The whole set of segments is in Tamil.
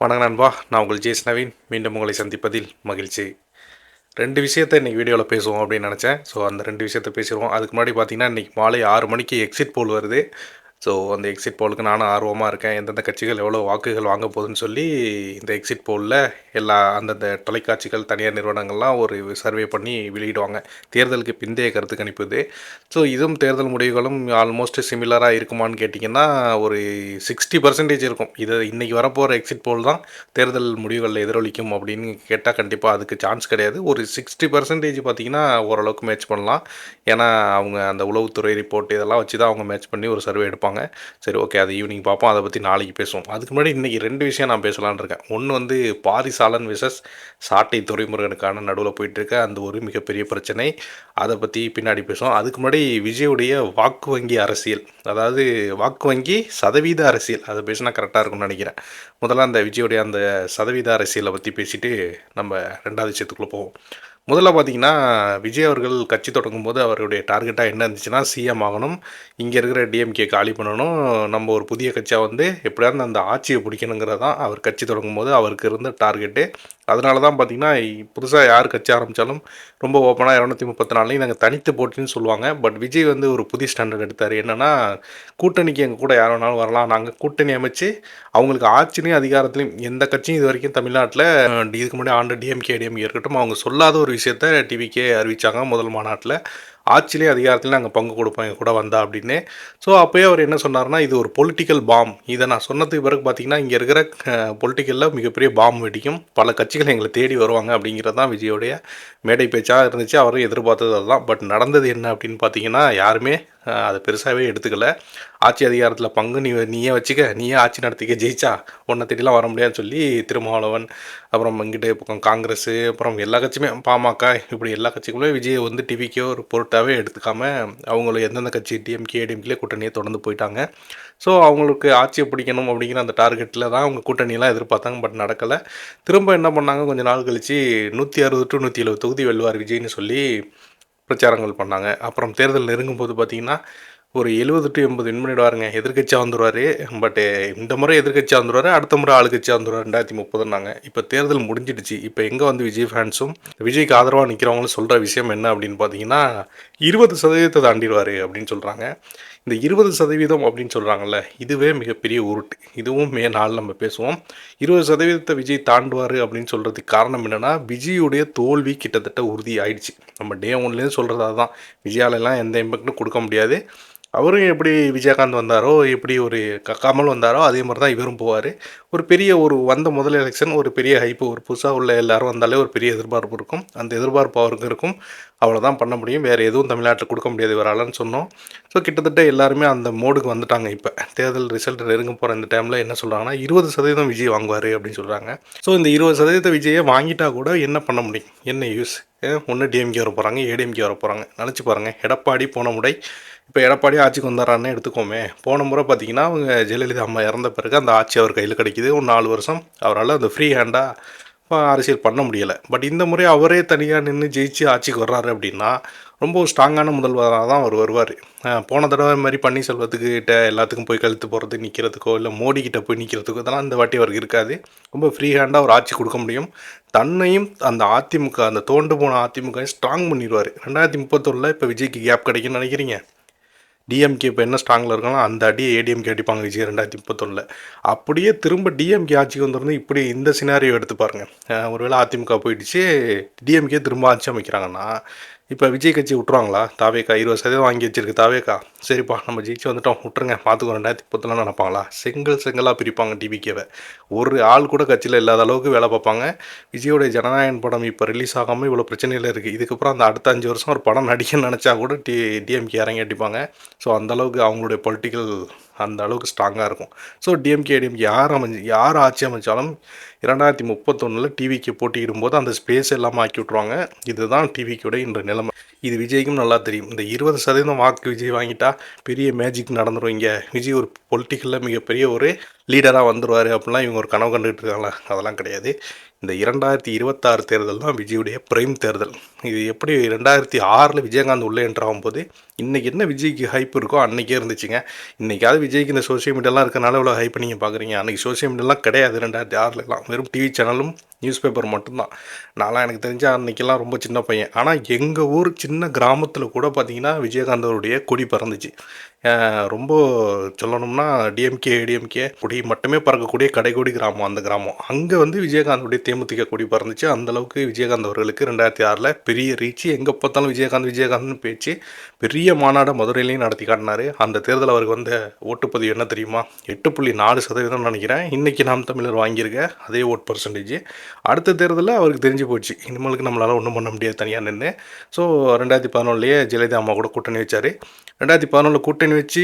வணக்கம் நண்பா, நான் உங்கள் ஜேஸ் நவீன். மீண்டும் உங்களை சந்திப்பதில் மகிழ்ச்சி. 2 விஷயத்த இன்றைக்கி வீடியோவில் பேசுவோம் அப்படின்னு நினச்சேன். ஸோ அந்த 2 விஷயத்த பேசிடுவோம். அதுக்கு முன்னாடி பார்த்தீங்கன்னா, இன்றைக்கி மாலை 6 மணிக்கு எக்ஸிட் போல் வருது. ஸோ அந்த எக்ஸிட் போலுக்கு நானும் ஆர்வமாக இருக்கேன். எந்தெந்த கட்சிகள் எவ்வளோ வாக்குகள் வாங்க போகுதுன்னு சொல்லி இந்த எக்ஸிட் போலில் எல்லா அந்தந்த தொலைக்காட்சிகள், தனியார் நிறுவனங்கள்லாம் ஒரு சர்வே பண்ணி வெளியிடுவாங்க. தேர்தலுக்கு பிந்தைய கருத்து கணிப்பு இது. ஸோ இதுவும் தேர்தல் முடிவுகளும் ஆல்மோஸ்ட் சிமிலராக இருக்குமான்னு கேட்டிங்கன்னா, ஒரு 60% இருக்கும். இது இன்றைக்கி வரப்போகிற எக்ஸிட் போல் தான் தேர்தல் முடிவுகளில் எதிரொலிக்கும் அப்படின்னு கேட்டால் கண்டிப்பாக அதுக்கு சான்ஸ் கிடையாது. ஒரு 60% பார்த்திங்கன்னா ஓரளவுக்கு மேட்ச் பண்ணலாம். ஏன்னா அவங்க அந்த உளவுத்துறை ரிப்போர்ட் இதெல்லாம் வச்சு தான் அவங்க மேட்ச் பண்ணி ஒரு சர்வே எடுப்பாங்க. சரி, ஓகே, அது ஈவினிங் பார்ப்போம். அதை பற்றி நாளைக்கு பேசுவோம். அதுக்கு முன்னாடி இன்றைக்கி 2 விஷயம் நான் பேசலான்னு இருக்கேன். ஒன்று வந்து பாரிசாலன் விசஸ் சாட்டை துரைமுருகனுக்கான நடுவில் போயிட்டுருக்க அந்த ஒரு மிகப்பெரிய பிரச்சனை. அதை பற்றி பின்னாடி பேசுவோம். அதுக்கு முன்னாடி விஜயுடைய வாக்கு வங்கி அரசியல், அதாவது வாக்கு வங்கி சதவீத அரசியல், அதை பேசினா கரெக்டாக இருக்கும்னு நினைக்கிறேன். முதல்ல அந்த விஜயுடைய அந்த சதவீத அரசியலை பற்றி பேசிட்டு நம்ம 2வது விஷயத்துக்குள்ளே போவோம். முதல்ல பார்த்தீங்கன்னா, விஜய் அவர்கள் கட்சி தொடங்கும்போது அவருடைய டார்கெட்டாக என்ன இருந்துச்சுன்னா, சிஎம் ஆகணும், இங்கே இருக்கிற டிஎம்கே காலி பண்ணணும், நம்ம ஒரு புதிய கட்சியாக வந்து எப்படியாவது அந்த ஆட்சியை பிடிக்கணுங்கிறது தான் அவர் கட்சி தொடங்கும்போது அவருக்கு இருந்த டார்கெட்டு. அதனால தான் பார்த்தீங்கன்னா, புதுசாக யார் கட்சி ஆரம்பித்தாலும் ரொம்ப ஓப்பனாக 234 நாங்கள் தனித்து போட்டின்னு சொல்லுவாங்க. பட் விஜய் வந்து ஒரு புதிய ஸ்டாண்டர்ட் எடுத்தார். என்னென்னா, கூட்டணிக்கு எங்கள் கூட யார் வேணாலும் வரலாம், நாங்கள் கூட்டணி அமைச்சு அவங்களுக்கு ஆட்சிலையும் அதிகாரத்துலையும் எந்த கட்சியும் இது வரைக்கும் தமிழ்நாட்டில் இதுக்கு முன்னாடி ஆண்டு டிஎம்கே இருக்கட்டும், அவங்க சொல்லாத ஒரு விஷயத்த டிவிக்கே அறிவித்தாங்க முதல் மாநாட்டில். ஆட்சியிலே அதிகாரத்தில் நாங்கள் பங்கு கொடுப்போம் எங்கள் கூட வந்தா அப்படின்னு. ஸோ அப்போயே அவர் என்ன சொன்னார்னா, இது ஒரு பொலிட்டிக்கல் பாம். இதை நான் சொன்னதுக்கு பிறகு பார்த்தீங்கன்னா, இங்கே இருக்கிற பொலிட்டிக்கலில் மிகப்பெரிய பாம் வெடிக்கும், பல கட்சிகள் எங்களை தேடி வருவாங்க அப்படிங்கிறது தான் விஜயோடைய மேடை பேச்சாக இருந்துச்சு. அவரும் எதிர்பார்த்தது அதுதான். பட் நடந்தது என்ன அப்படின்னு பார்த்தீங்கன்னா, யாருமே அதை பெருசாகவே எடுத்துக்கல. ஆட்சி அதிகாரத்தில் பங்கு நீயே வச்சுக்க, நீயே ஆட்சி நடத்திக்க, ஜெயிச்சா உன்னை தேடிலாம் வர முடியாதுன்னு சொல்லி திருமாவளவன், அப்புறம் இங்கிட்ட பக்கம் காங்கிரஸ், அப்புறம் எல்லா கட்சியுமே பாமக, இப்படி எல்லா கட்சிகளுமே விஜயை வந்து டிவிக்கே ஒரு பொருட்டாகவே எடுத்துக்காமல் அவங்கள எந்தெந்த கட்சி டிஎம்கே ஏடிஎம்கே கூட்டணியை தொடர்ந்து போயிட்டாங்க. ஸோ அவங்களுக்கு ஆட்சியை பிடிக்கணும் அப்படிங்கிற அந்த டார்கெட்டில் தான் அவங்க கூட்டணியெல்லாம் எதிர்பார்த்தாங்க. பட் நடக்கலை. திரும்ப என்ன பண்ணாங்க, கொஞ்சம் நாள் கழித்து 160 to 170 தொகுதி வெல்வார் விஜய்னு சொல்லி பிரச்சாரங்கள் பண்ணாங்க. அப்புறம் தேர்தல் நெருங்கும்போது பார்த்திங்கன்னா, ஒரு 70 to 80 வின் பண்ணிவிடுவாருங்க, எதிர்கட்சியாக வந்துடுவார். பட்டு இந்த முறை எதிர்கட்சியாக வந்துடுவார், அடுத்த முறை ஆளுங்கட்சியாக வந்துடுவார் 2030ன்னாங்க. இப்போ தேர்தல் முடிஞ்சிடுச்சு. இப்போ எங்கே வந்து விஜய் ஃபேன்ஸும் விஜய்க்கு ஆதரவாக நிற்கிறவங்களும் சொல்கிற விஷயம் என்ன அப்படின்னு பார்த்தீங்கன்னா, 20% தாண்டிடுவார் அப்படின்னு சொல்கிறாங்க. இந்த 20% அப்படின்னு சொல்கிறாங்கல்ல, இதுவே மிகப்பெரிய உருட்டு. இதுவும் மே 4 நம்ம பேசுவோம். 20% விஜய் தாண்டுவார் அப்படின்னு சொல்கிறதுக்கு காரணம் என்னென்னா, விஜயுடைய தோல்வி கிட்டத்தட்ட உறுதி ஆயிடுச்சு. நம்ம டே 1லேருந்து சொல்கிறது அதுதான். விஜயாலெல்லாம் எந்த இம்பேக்டும் கொடுக்க முடியாது. அவரும் எப்படி விஜயகாந்த் வந்தாரோ, எப்படி ஒரு கமல் வந்தாரோ, அதே மாதிரி தான் இவரும் போவார். ஒரு பெரிய வந்த முதல் எலெக்ஷன் ஒரு பெரிய ஹைப்பு, ஒரு புதுசாக உள்ள எல்லோரும் வந்தாலே ஒரு பெரிய எதிர்பார்ப்பு இருக்கும். அந்த எதிர்பார்ப்பு அவருக்கு இருக்கும். அவ்வளோதான் பண்ண முடியும். வேறு எதுவும் தமிழ்நாட்டில் கொடுக்க முடியாது இவராலன்னு சொன்னோம். ஸோ கிட்டத்தட்ட எல்லாருமே அந்த மோடுக்கு வந்துட்டாங்க. இப்போ தேர்தல் ரிசல்ட் நெருங்க போகிற இந்த டைமில் என்ன சொல்கிறாங்கன்னா, 20% விஜய் வாங்குவார் அப்படின்னு சொல்கிறாங்க. ஸோ இந்த 20% விஜயை வாங்கிட்டா கூட என்ன பண்ண முடியும், என்ன யூஸ்? ஒன்று டிஎம்கே வர போகிறாங்க, ஏடிஎம்கே வர போகிறாங்க. நினச்சி பாருங்கள், எடப்பாடி போன முறை, இப்போ எடப்பாடி ஆட்சிக்கு வந்தாரான்னு எடுத்துக்கோமே, போன முறை பார்த்திங்கன்னா அவங்க ஜெயலலிதா அம்மா இறந்த பிறகு அந்த ஆட்சி அவர் கையில் கிடைக்கிது. ஒரு 4 வருஷம் அவரால் அந்த ஃப்ரீ ஹேண்டாக அரசியல் பண்ண முடியலை. பட் இந்த முறை அவரே தனியாக நின்று ஜெயிச்சு ஆட்சிக்கு வர்றாரு அப்படின்னா, ரொம்ப ஸ்ட்ராங்கான முதல்வராக தான் அவர் வருவார். போன தடவை மாதிரி பன்னீர்செல்வத்துக்கிட்ட எல்லாத்துக்கும் போய் கழுத்து போகிறது நிற்கிறதுக்கோ, இல்லை மோடிக்கிட்ட போய் நிற்கிறதுக்கோ, இதெல்லாம் இந்த வாட்டி அவருக்கு இருக்காது. ரொம்ப ஃப்ரீ ஹேண்டாக ஒரு ஆட்சி கொடுக்க முடியும். தன்னையும் அந்த அதிமுக, அந்த தோண்டு போன அதிமுக ஸ்ட்ராங் பண்ணிடுவார். 2031 இப்போ விஜய்க்கு கேப் கிடைக்குன்னு நினைக்கிறீங்க? டிஎம்கே இப்போ என்ன ஸ்ட்ராங்கில் இருக்காங்களோ அந்த அடியை ஏடிஎம்கே அடிப்பாங்க விஜய் 2031. அப்படியே திரும்ப டிஎம்கே ஆட்சிக்கு வந்துருந்து இப்படி இந்த சினாரியோ எடுத்து பாருங்கள். ஒருவேளை அதிமுக போயிடுச்சு, டிஎம்கே திரும்ப ஆட்சி அமைக்கிறாங்கன்னா, இப்போ விஜய் கட்சி விட்ருவாங்களா? தாவேக்கா 20% வாங்கி வச்சிருக்கு தாவேக்கா, சரிப்பா நம்ம ஜெயிச்சு வந்துட்டோம் விட்டுருங்க பார்த்துக்கோ 2030 நினைப்பாங்களா? செங்கலாக பிரிப்பாங்க டிவிகேவை. ஒரு ஆள் கூட கட்சியில் இல்லாத அளவுக்கு வேலை பார்ப்பாங்க. விஜயோடைய ஜனநாயகன் படம் இப்போ ரிலீஸ் ஆகாமல் இவ்வளோ பிரச்சனையில் இருக்குது. இதுக்கப்புறம் அந்த அடுத்த 5 வருஷம் ஒரு படம் நடிக்கணும்னு நினச்சா கூட டிஎம்கே இறங்கி அடிப்பாங்க. ஸோ அந்தளவுக்கு அவங்களுடைய பொலிட்டிக்கல் அந்த அளவுக்கு ஸ்ட்ராங்காக இருக்கும். ஸோ டிஎம்கே ஏடிஎம்கே யார் ஆட்சி அமைச்சாலும் 2031 டிவிக்கு போட்டியிடும்போது அந்த ஸ்பேஸ் எல்லாம் ஆக்கி விட்ருவாங்க. இதுதான் டிவிக்கோட இன்ற நிலைமை. இது விஜய்க்கும் நல்லா தெரியும். இந்த 20% வாக்கு விஜய் வாங்கிட்டா பெரிய மேஜிக் நடந்துடும். இங்கே விஜய் ஒரு பொலிட்டிக்கலில் மிகப்பெரிய ஒரு லீடராக வந்துருவார் அப்படிலாம் இவங்க ஒரு கனவு கண்டுகிட்டு இருக்காங்களா? அதெல்லாம் கிடையாது. இந்த 2026 தேர்தல் தான் விஜயுடைய பிரைம் தேர்தல். இது எப்படி 2006ல் விஜயகாந்த் உள்ளே என்ட்ராகும்போது இன்றைக்கி என்ன விஜய்க்கு ஹைப் இருக்கோ அன்றைக்கே இருந்துச்சுங்க. இன்றைக்காவது விஜய்க்கு இந்த சோஷியல் மீடியாலாம் இருக்கனால இவ்வளோ ஹைப் நீங்கள் பார்க்குறீங்க. அன்றைக்கி சோஷியல் மீடியாலாம் கிடையாது 2006லலாம். வெறும் டிவி சேனலும் நியூஸ் பேப்பர் மட்டும்தான். நான்லாம் எனக்கு தெரிஞ்ச அன்றைக்கெல்லாம் ரொம்ப சின்ன பையன். ஆனால் எங்கள் ஊர் சின்ன கிராமத்தில் கூட பார்த்திங்கன்னா விஜயகாந்த் அவருடைய கொடி பறந்துச்சு. ரொம்ப சொல்லணும்னா டிஎம்கே ஏடிஎம்கே கொடி மட்டுமே பறக்கக்கூடிய கடைக்கோடி கிராமம் அந்த கிராமம். அங்கே வந்து விஜயகாந்துடைய தேமுதிக கொடி பறந்துச்சு. அந்தளவுக்கு விஜயகாந்த் அவர்களுக்கு 2006ல் பெரிய ரீச்சு. எங்கே பார்த்தாலும் விஜயகாந்த் விஜயகாந்த்னு பேச்சு. பெரிய மாநாடை மதுரையிலையும் நடத்தி காட்டினார். அந்த தேர்தல் அவருக்கு வந்த ஓட்டுப்பதிவு என்ன தெரியுமா? 8.4% நினைக்கிறேன். இன்றைக்கி நாம் தமிழர் வாங்கியிருக்க அதே ஓட் பர்சன்டேஜ். அடுத்த தேர்தலில் அவருக்கு தெரிஞ்சு போச்சு, இனிமேலுக்கு நம்மளால் ஒன்றும் பண்ண முடியாது தனியாக நின்று. ஸோ 2011லேயே ஜெயலலிதா அம்மா கூட கூட்டணி வச்சார். 2011 கூட்டணி வச்சு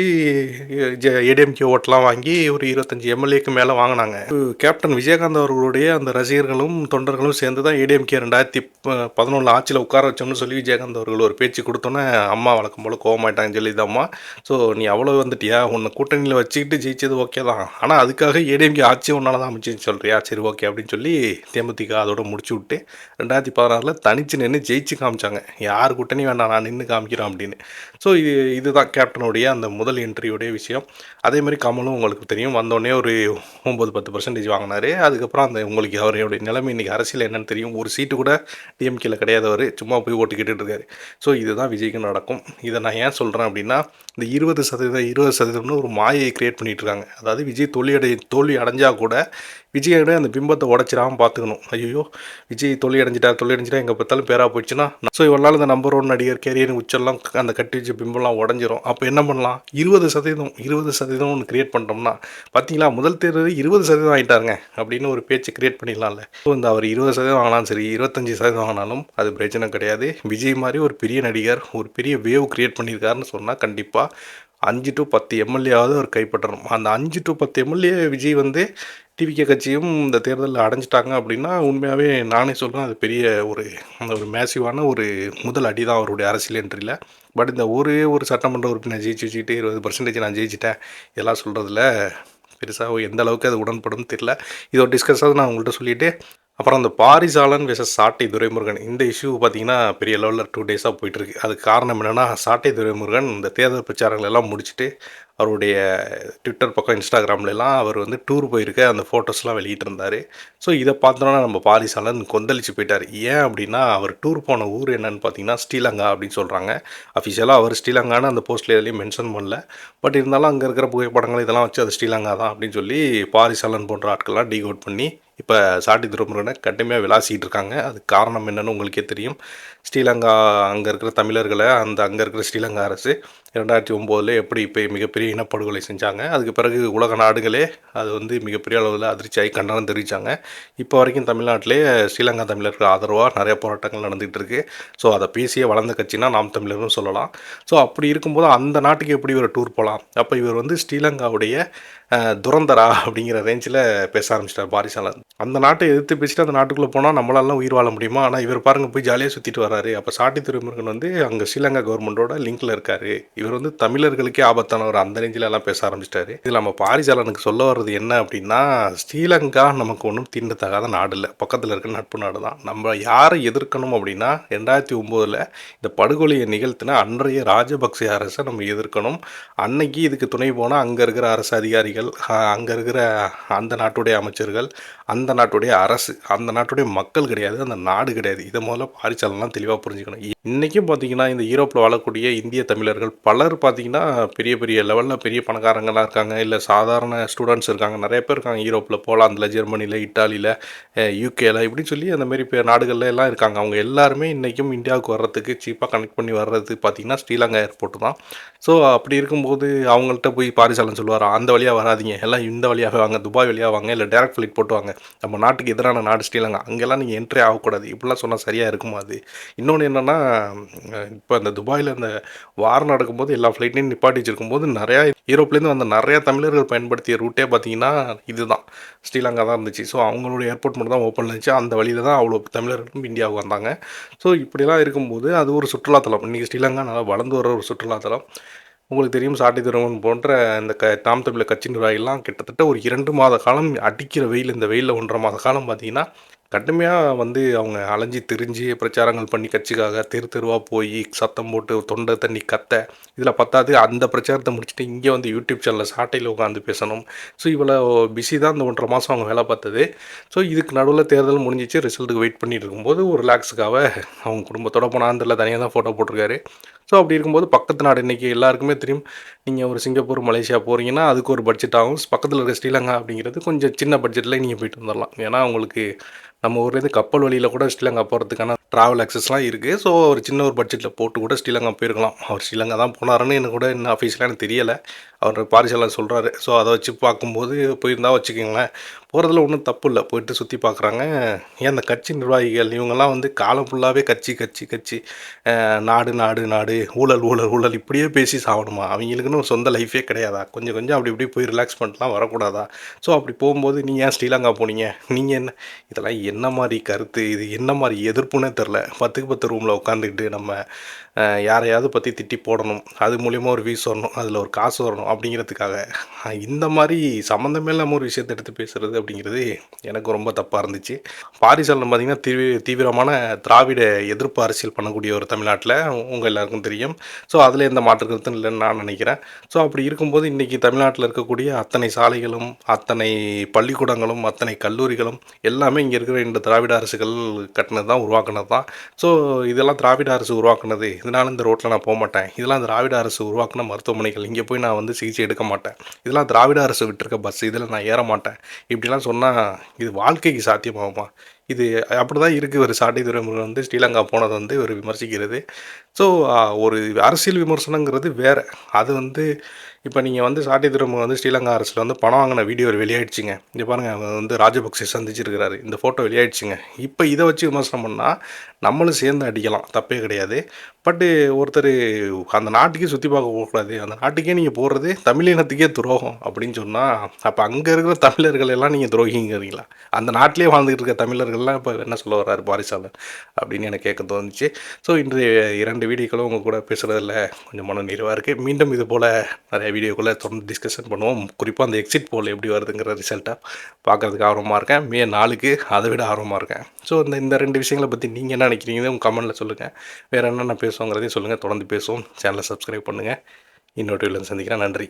ஏடிஎம்கே ஓட்டெலாம் வாங்கி ஒரு 25 எம்எல்ஏக்கு மேலே வாங்கினாங்க. கேப்டன் விஜயகாந்த் அவர்களுடைய அந்த ரசிகர்களும் தொண்டர்களும் சேர்ந்து தான் ஏடிஎம்கே 2011 ஆட்சியில் உட்கார வச்சோம்னு சொல்லி விஜயகாந்த் அவர்கள் ஒரு பேச்சு கொடுத்தோன்னே அம்மா வழக்கம் போல் கோவமாயிட்டாங்க ஜெயலலிதா அம்மா. ஸோ நீ அவ்வளோ வந்துட்டியா, உன்னை கூட்டணியில் வச்சுக்கிட்டு ஜெயிச்சது ஓகே தான், ஆனால் அதுக்காக ஏடிஎம்கே ஆட்சி ஒன்றால் தான் அமைச்சுன்னு சொல்கிறியா, சரி ஓகே அப்படின்னு சொல்லி தேமுதிக அதோட முடிச்சு விட்டு 2016ல் தனிச்சு நின்று ஜெயிச்சு காமிச்சாங்க. யார் கூட்டணி வேண்டாம், நான் நின்று காமிக்கிறேன் அப்படின்னு. ஸோ இதுதான் கேப்டனுடைய அந்த முதல் என்ட்ரியோடைய விஷயம். அதே மாதிரி கமலும் உங்களுக்கு தெரியும், வந்தோடனே ஒரு 9-10% வாங்கினார். அதுக்கப்புறம் அந்த உங்களுக்கு அவருடைய நிலைமை இன்றைக்கி அரசியல் என்னென்னு தெரியும். ஒரு சீட்டு கூட டிஎம்கேல கிடையாது, அவர் சும்மா போய் ஓட்டு கேட்டுட்டு இருக்காரு. ஸோ இதுதான் விஜய்க்கு நடக்கும். இதை நான் ஏன் சொல்கிறேன் அப்படின்னா, இந்த 20% ஒரு மாயை கிரியேட் பண்ணிகிட்டு இருக்காங்க. அதாவது விஜய் தோல்வி அடைஞ்சால் கூட விஜயோட அந்த பிம்பத்தை உடச்சிடாமல் பார்த்துக்கணும். ஐயோ விஜய் தோல்வி அடைஞ்சிட்டா எங்கே பார்த்தாலும் பேராக போயிடுச்சுன்னா, ஸோ இவளால் இந்த நம்பர் 1 நடிகர் கேரியர் உச்செல்லாம் அந்த கட்டி வச்ச பிம்பம்லாம் உடஞ்சிரும். அப்போ என்ன பண்ணலாம்? 20% ஒன்று கிரியேட் பண்ணிட்டோம்னா, பார்த்தீங்களா முதல் தேர்தல் 20% ஆகிட்டாருங்க அப்படின்னு ஒரு பேச்சு கிரியேட் பண்ணிடலாம்ல. ஸோ இந்த அவர் 20% வாங்கினாலும் சரி 25% வாங்கினாலும் அது பிரச்சனை கிடையாது. விஜய் மாதிரி ஒரு பெரிய நடிகர் ஒரு பெரிய வேவ் கிரியேட் பண்ணியிருக்காருன்னு சொன்னால் கண்டிப்பாக 5 to 10 எம்எல்ஏவாவது அவர் கைப்பற்றணும். அந்த 5 to 10 எம்எல்ஏ விஜய் வந்து டிவிகே கட்சியும் இந்த தேர்தலில் அடைஞ்சிட்டாங்க அப்படின்னா உண்மையாகவே நானே சொல்கிறேன், அது பெரிய ஒரு மேசிவான ஒரு முதல் அடி தான் அவருடைய அரசியல் என்ட்ரியில். பட் இந்த ஒரு சட்டமன்ற உறுப்பினர் ஜெயிச்சு வச்சுக்கிட்டு 20% நான் ஜெயிச்சிட்டேன் இதெல்லாம் சொல்கிறதுல பெருசாக எந்த அளவுக்கு அது உடன்படும் தெரியல. இதோட டிஸ்கஸாக நான் உங்கள்கிட்ட சொல்லிவிட்டு அப்புறம் அந்த பாரிசாலன் வெர்சஸ் சாட்டை துரைமுருகன் இந்த இஷ்யூ பார்த்திங்கன்னா பெரிய லெவலில் 2 டேஸாக போயிட்டுருக்கு. அதுக்கு காரணம் என்னென்னா, சாட்டை துரைமுருகன் இந்த தேர்தல் பிரச்சாரங்கள் எல்லாம் முடிச்சுட்டு அவருடைய ட்விட்டர் பக்கம் இன்ஸ்டாகிராம்லாம் அவர் வந்து டூர் போயிருக்க அந்த ஃபோட்டோஸ்லாம் வெளியிட்டிருந்தார். ஸோ இதை பார்த்தோன்னா நம்ம பாரிசாலன் கொந்தளிச்சு போயிட்டார். ஏன் அப்படின்னா, அவர் டூர் போன ஊர் என்னன்னு பார்த்தீங்கன்னா ஸ்ரீலங்கா அப்படின்னு சொல்கிறாங்க. அஃபிஷியலாக அவர் ஸ்ரீலங்கான்னு அந்த போஸ்ட்டில் எதுலேயும் மென்ஷன் பண்ணல. பட் இருந்தாலும் அங்கே இருக்கிற புகைப்படங்கள் இதெல்லாம் வச்சு அது ஸ்ரீலங்கா தான் அப்படின்னு சொல்லி பாரிசாலன் போன்ற ஆட்கள்லாம் டீகோட் பண்ணி இப்போ சாட்டை துரைமுருகனை கடுமையாக விளாசிக்கிட்டு இருக்காங்க. அதுக்கு காரணம் என்னென்னு உங்களுக்கே தெரியும். ஸ்ரீலங்கா அங்கே இருக்கிற தமிழர்களை அங்கே இருக்கிற ஸ்ரீலங்கா அரசு 2009 எப்படி இப்போ மிகப்பெரிய இனப்படுகொலை செஞ்சாங்க. அதுக்கு பிறகு உலக நாடுகளே அது வந்து மிகப்பெரிய அளவில் அதிர்ச்சியாகி கண்டனம் தெரிவித்தாங்க. இப்போ வரைக்கும் தமிழ்நாட்டிலே ஸ்ரீலங்கா தமிழர்கள் ஆதரவாக நிறைய போராட்டங்கள் நடந்துகிட்டு இருக்குது. ஸோ அதை பேசிய வளர்ந்த கட்சினா நாம் தமிழர்னு சொல்லலாம். ஸோ அப்படி இருக்கும்போது அந்த நாட்டுக்கு எப்படி இவர் டூர் போகலாம்? அப்போ இவர் வந்து ஸ்ரீலங்காவுடைய துரந்தரா அப்படிங்கிற ரேஞ்சில் பேச ஆரம்பிச்சிட்டார் பாரிசாலன். அந்த நாட்டை எதிர்த்து பேசிட்டு அந்த நாட்டுக்குள்ளே போனால் நம்மளாலாம் உயிர் வாழ முடியுமா? ஆனால் இவர் பாருங்கள் போய் ஜாலியாக சுற்றிட்டு வராரு. அப்போ சாட்டை துரைமுருகன் வந்து அங்கே ஸ்ரீலங்கா கவர்மெண்ட்டோட லிங்கில் இருக்கார். இவர் வந்து தமிழர்களுக்கே ஆபத்தானவர் அந்த ரேஞ்சில் எல்லாம் பேச ஆரம்பிச்சிட்டாரு. இதில் நம்ம பாரிசாலனுக்கு சொல்ல வர்றது என்ன அப்படின்னா, ஸ்ரீலங்கா நமக்கு ஒன்றும் தீண்டத்தகாத நாடு இல்லை, பக்கத்தில் இருக்க நட்பு நாடு தான். நம்ம யாரை எதிர்க்கணும் அப்படின்னா 2009 இந்த படுகொலையை நிகழ்த்தின அன்றைய ராஜபக்சே அரசை நம்ம எதிர்க்கணும். அன்னைக்கு இதுக்கு துணை போனால் அங்கே இருக்கிற அரசு அதிகாரிகள், அங்கே இருக்கிற அந்த நாட்டுடைய அமைச்சர்கள், அந்த நாட்டுடைய அரசு, அந்த நாட்டுடைய மக்கள் கிடையாது, அந்த நாடு கிடையாது. இதை முதல்ல பாரிசாலன்லாம் தெளிவாக புரிஞ்சுக்கணும். இன்றைக்கும் பார்த்தீங்கன்னா இந்த யூரோப்பில் வாழக்கூடிய இந்திய தமிழர்கள் பலர் பார்த்தீங்கன்னா பெரிய பெரிய லெவலில் பெரிய பணக்காரங்களாக இருக்காங்க, இல்லை சாதாரண ஸ்டூடெண்ட்ஸ் இருக்காங்க, நிறைய பேர் இருக்காங்க. யூரோப்பில், போலாந்தில், ஜெர்மனியில், இட்டாலியில், யூகேல இப்படி சொல்லி அந்த மாதிரி நாடுகளில் எல்லாம் இருக்காங்க. அவங்க எல்லாருமே இன்றைக்கும் இந்தியாவுக்கு வர்றதுக்கு சீப்பாக கனெக்ட் பண்ணி வர்றது பார்த்திங்கன்னா ஸ்ரீலங்கா ஏர்போர்ட் தான். ஸோ அப்படி இருக்கும்போது அவங்கள்ட்ட போய் பாரிசாலன் சொல்லுவார், அந்த வழியாக வராதிங்க, எல்லாம் இந்த வழியாக வாங்க, துபாய் வழியாக வாங்க, இல்லை டேரக்ட் ஃப்ளைட் போட்டு வாங்க, நம்ம நாட்டுக்கு எதிரான நாடு ஸ்ரீலங்கா, அங்கெல்லாம் நீங்கள் என்ட்ரி ஆகக்கூடாது, இப்படிலாம் சொன்னால் சரியாக இருக்குமா? அது இன்னொன்று என்னென்னா, இப்போ இந்த துபாயில் இந்த வார் நடக்கும்போது எல்லா ஃப்ளைட்லையும் நிப்பாட்டி வச்சுருக்கும்போது நிறையா யூரோப்லேருந்து வந்த நிறையா தமிழர்கள் பயன்படுத்திய ரூட்டே பார்த்தீங்கன்னா இதுதான், ஸ்ரீலங்கா தான் இருந்துச்சு. ஸோ அவங்களுடைய ஏர்போர்ட் மட்டும் தான் ஓப்பன் இருந்துச்சு. அந்த வழியில் தான் அவ்வளோ தமிழர்களும் இந்தியாவுக்கு வந்தாங்க. ஸோ இப்படிலாம் இருக்கும்போது அது ஒரு சுற்றுலாத்தலம். இன்றைக்கி ஸ்ரீலங்கா நல்லா வளர்ந்து வர ஒரு சுற்றுலாத்தலம். உங்களுக்கு தெரியும் சாட்டை துரைமுருகன் போன்ற இந்த நாம் தமிழர் கட்சி நிர்வாகிகள்லாம் கிட்டத்தட்ட ஒரு 2 மாத காலம் அடிக்கிற வெயில், இந்த வெயில்ல 1 1/2 மாத காலம் பார்த்தீங்கன்னா, கடுமையா வந்து அவங்க அலைஞ்சு திரிஞ்சு பிரச்சாரங்கள் பண்ணி கட்சிக்காக தெரு தெருவா போயி சத்தம் போட்டு தொண்டை தண்ணி கத்த, இதில பத்தாது அந்த பிரச்சாரத்த முடிச்சுட்டு இங்கே வந்து யூடியூப் சேனல்ல சாட்டையில உட்காந்து பேசணும். ஸோ இவ்வளோ பிஸி தான் இந்த 1 1/2 மாதம் அவங்க வேலை பார்த்தது. ஸோ இதுக்கு நடுவுல தேர்தல் முடிஞ்சிச்சு. ரிசல்ட்டுக்கு வெயிட் பண்ணிட்டு இருக்கும்போது ஒரு ரிலாக்ஸுக்காக அவங்க குடும்பத்தோட போன ஆந்தில தனியா தான் ஃபோட்டோ போட்டிருக்காரு. ஸோ அப்படி இருக்கும்போது பக்கத்து நாடு இன்றைக்கி எல்லாருக்குமே தெரியும். நீங்கள் ஒரு சிங்கப்பூர், மலேசியா போகிறீங்கன்னா அதுக்கு ஒரு பட்ஜெட் ஆகும். பக்கத்தில் இருக்க ஸ்ரீலங்கா அப்படிங்கிறது கொஞ்சம் சின்ன பட்ஜெட்டில் நீங்கள் போயிட்டு வந்துடலாம். ஏன்னா உங்களுக்கு நம்ம ஊர்லேருந்து கப்பல் வழியில் கூட ஸ்ரீலங்கா போகிறதுக்கான ட்ராவல் ஆக்சஸ்லாம் இருக்குது. ஸோ ஒரு சின்ன ஒரு பட்ஜெட்டில் போட்டு கூட ஸ்ரீலங்கா போயிருக்கலாம். அவர் ஸ்ரீலங்கா தான் போனாருன்னு எனக்கு கூட இன்னும் அஃபீஷியலாக எனக்கு தெரியலை. அவர் பாரிசாலர் சொல்கிறாரு. ஸோ அதை வச்சு பார்க்கும்போது போயிருந்தா வச்சுக்கோங்களேன், போகிறதுல ஒன்றும் தப்பு இல்லை. போயிட்டு சுற்றி பார்க்குறாங்க. ஏன் அந்த கட்சி நிர்வாகிகள் இவங்கெல்லாம் வந்து காலம் ஃபுல்லாகவே கட்சி கட்சி கட்சி நாடு நாடு நாடு ஊழல் ஊழல் ஊழல் இப்படியே பேசி சாகணுமா? அவங்களுக்குன்னு ஒரு சொந்த லைஃபே கிடையாதா? கொஞ்சம் கொஞ்சம் அப்படி இப்படி போய் ரிலாக்ஸ் பண்ணிட்டுலாம் வரக்கூடாதா? ஸோ அப்படி போகும்போது நீங்கள் ஏன் ஸ்ரீலங்கா போனீங்க? நீங்கள் என்ன இதெல்லாம் என்ன மாதிரி கருத்து? இது என்ன மாதிரி எதிர்ப்புன்னே தெரில. 10க்கு 10 ரூமில் உட்காந்துக்கிட்டு நம்ம யாரையாவது பற்றி திட்டி போடணும், அது மூலிமா ஒரு வியூஸ் வரணும், அதில் ஒரு காசு வரணும் அப்படிங்கிறதுக்காக இந்த மாதிரி சம்மந்தமே இல்லாமல் ஒரு விஷயத்தை எடுத்து பேசுகிறது அப்படிங்கிறது எனக்கு ரொம்ப தப்பாக இருந்துச்சு. பாரிசாலன் பார்த்திங்கன்னா தீவிரமான திராவிட எதிர்ப்பு அரசியல் பண்ணக்கூடிய ஒரு தமிழ்நாட்டில் உங்கள் எல்லாருக்கும் தெரியும். ஸோ அதில் எந்த மாற்று கருத்தும் இல்லைன்னு நான் நினைக்கிறேன். ஸோ அப்படி இருக்கும்போது இன்றைக்கி தமிழ்நாட்டில் இருக்கக்கூடிய அத்தனை சாலைகளும், அத்தனை பள்ளிக்கூடங்களும், அத்தனை கல்லூரிகளும் எல்லாமே இங்கே இருக்கிற இந்த திராவிட அரசுகள் கட்டினது தான், உருவாக்குனது தான். ஸோ இதெல்லாம் திராவிட அரசு உருவாக்குனது, இதனால் இந்த ரோட்டில் நான் போகமாட்டேன், இதெல்லாம் திராவிட அரசு உருவாக்குன மருத்துவமனைகள், இங்கே போய் நான் வந்து சிகிச்சை எடுக்க மாட்டேன், இதெல்லாம் திராவிட அரசு விட்டுருக்க பஸ், இதில் நான் ஏற மாட்டேன், இப்படிலாம் சொன்னால் இது வாழ்க்கைக்கு சாத்தியமாகுமா? இது அப்படி தான் இருக்குது. ஒரு சாட்டை துரைமுருகன் வந்து ஸ்ரீலங்கா போனதை வந்து ஒரு விமர்சிக்கிறது. ஸோ ஒரு அரசியல் விமர்சனங்கிறது வேறு. அது வந்து இப்போ நீங்கள் வந்து சாட்டை துரைமுருகன் வந்து ஸ்ரீலங்கா அரசில் வந்து பணம் வாங்கின வீடியோ வெளியாயிடுச்சுங்க. இங்கே பாருங்கள், அவர் வந்து ராஜபக்சே சந்திச்சிருக்கிறாரு, இந்த ஃபோட்டோ வெளியாயிடுச்சுங்க. இப்போ இதை வச்சு விமர்சனம் பண்ணால் நம்மளும் சேர்ந்து அடிக்கலாம், தப்பே கிடையாது. பட்டு ஒருத்தர் அந்த நாட்டுக்கே சுற்றி பார்க்க போகக்கூடாது, அந்த நாட்டுக்கே நீங்கள் போடுறது தமிழினத்துக்கே துரோகம் அப்படின்னு சொன்னால், அப்போ அங்கே இருக்கிற தமிழர்கள் எல்லாம் நீங்கள் துரோகிங்கிறீங்களா? அந்த நாட்டிலே வாழ்ந்துகிட்டு இருக்க தமிழர்கள்லாம் இப்போ என்ன சொல்ல வர்றாரு பாரிசாலன் அப்படின்னு எனக்கு கேட்க தோணுச்சு. ஸோ இன்றைய 2 வீடியோக்களும் உங்கள் கூட பேசுகிறதில் கொஞ்சம் மன நிறைவாக இருக்குது. மீண்டும் இது போல் நிறைய வீடியோக்களை தொடர்ந்து டிஸ்கஷன் பண்ணுவோம். குறிப்பாக அந்த எக்ஸிட் போல் எப்படி வருதுங்கிற ரிசல்ட்டை பார்க்குறதுக்கு ஆர்வமாக இருக்கேன். மே 4க்கு அதை விட ஆர்வமாக இருக்கேன். ஸோ இந்த 2 விஷயங்களை பற்றி நீங்கள் என்ன நினைக்கிறீங்க உங்கள் கமெண்ட்டில் சொல்லுங்கள். வேறு என்னென்ன பேசுவோங்கிறதையும் சொல்லுங்கள். தொடர்ந்து பேசுவோம். சேனலை சப்ஸ்கிரைப் பண்ணுங்கள். இன்னொரு வீடியோவில் சந்திக்கிறேன். நன்றி.